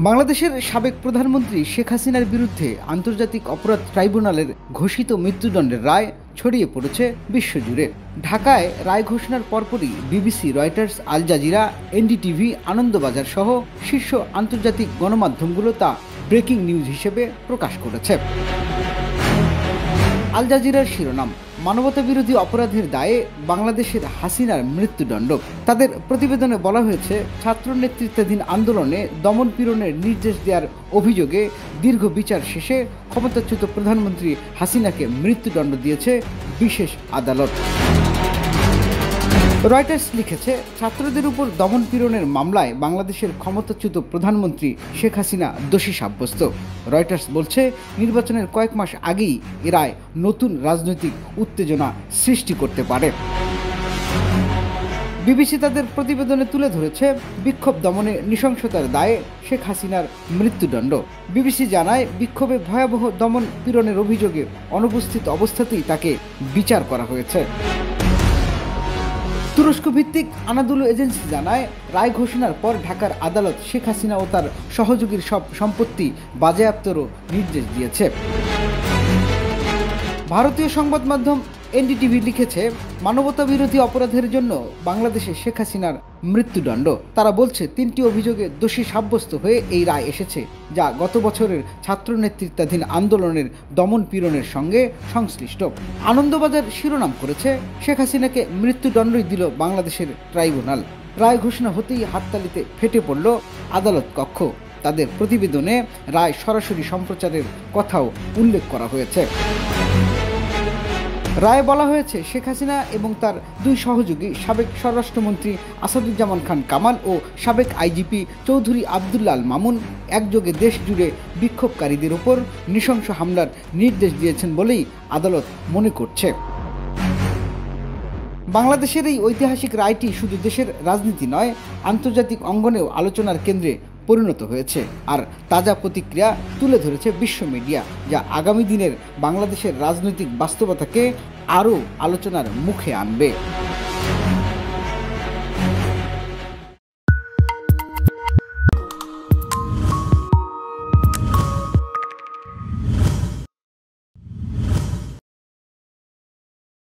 বাংলাদেশের সাবেক প্রধানমন্ত্রী শেখ হাসিনার বিরুদ্ধে আন্তর্জাতিক অপরাধ ট্রাইব্যুনালের ঘোষিত মৃত্যুদণ্ডের রায় ছড়িয়ে পড়েছে বিশ্বজুড়ে। ঢাকায় রায় ঘোষণার পরপরই BBC, Reuters, Al Jazeera, NDTV, Anandabazar সহ শীর্ষ আন্তর্জাতিক গণমাধ্যমগুলো তা ব্রেকিং নিউজ হিসেবে প্রকাশ করেছে। আল জাজিরার শিরোনাম, মানবতাবিরোধী অপরাধের দায়ে বাংলাদেশের হাসিনার মৃত্যুদণ্ড। তাদের প্রতিবেদনে বলা হয়েছে, ছাত্র নেতৃত্বাধীন আন্দোলনে দমন-পীড়নের নির্দেশ দেওয়ার অভিযোগে দীর্ঘ বিচার শেষে ক্ষমতাচ্যুত প্রধানমন্ত্রী হাসিনাকে মৃত্যুদণ্ড দিয়েছে বিশেষ আদালত। রয়টার্স লিখেছে, ছাত্রদের উপর দমন-পীড়নের মামলায় বাংলাদেশের ক্ষমতাচ্যুত প্রধানমন্ত্রী শেখ হাসিনা দোষী সাব্যস্ত। রয়টার্স বলছে, নির্বাচনের কয়েক মাস আগেই এ রায় নতুন রাজনৈতিক উত্তেজনা সৃষ্টি করতে পারে। বিবিসি তাদের প্রতিবেদনে তুলে ধরেছে, বিক্ষোভ দমনে নৃশংসতার দায়ে শেখ হাসিনার মৃত্যুদণ্ড। বিবিসি জানায়, বিক্ষোভে ভয়াবহ দমন পীড়নের অভিযোগে অনুপস্থিত অবস্থাতেই তাকে বিচার করা হয়েছে। তুরস্ক ভিত্তিক আনাদুলু এজেন্সি জানায়, রায় ঘোষণার পর ঢাকার আদালত শেখ হাসিনা ও তার সহযোগীর সব সম্পত্তি বাজেয়াপ্তেরও নির্দেশ দিয়েছে। ভারতীয় সংবাদ মাধ্যম এনডিটিভি লিখেছে, মানবতাবিরোধী অপরাধের জন্য বাংলাদেশে শেখ হাসিনার মৃত্যুদণ্ড। তারা বলছে, 3টি অভিযোগে দোষী সাব্যস্ত হয়ে এই রায় এসেছে, যা গত বছরের ছাত্র নেতৃত্বাধীন আন্দোলনের দমন পীড়নের সঙ্গে সংশ্লিষ্ট। আনন্দবাজার শিরোনাম করেছে, শেখ হাসিনাকে মৃত্যুদণ্ডই দিল বাংলাদেশের ট্রাইব্যুনাল। রায় ঘোষণা হতেই হাততালিতে ফেটে পড়ল আদালত কক্ষ। তাদের প্রতিবেদনে রায় সরাসরি সম্প্রচারের কথাও উল্লেখ করা হয়েছে। রায়ে বলা হয়েছে, শেখ হাসিনা এবং তার 2 সহযোগী সাবেক স্বরাষ্ট্রমন্ত্রী আসাদুজ্জামান খান কামাল ও সাবেক আইজিপি চৌধুরী আবদুল্লাহ আল মামুন একযোগে দেশ জুড়ে বিক্ষোভকারীদের উপর নৃশংস হামলার নির্দেশ দিয়েছেন বলেই আদালত মনে করছে। বাংলাদেশের এই ঐতিহাসিক রায়টি শুধু দেশের রাজনীতি নয়, আন্তর্জাতিক অঙ্গনেও আলোচনার কেন্দ্রে পরিণত হয়েছে। আর তাজা প্রতিক্রিয়া তুলে ধরেছে বিশ্ব মিডিয়া, যা আগামী দিনের বাংলাদেশের রাজনৈতিক বাস্তবতাকে আরও আলোচনার মুখে আনবে।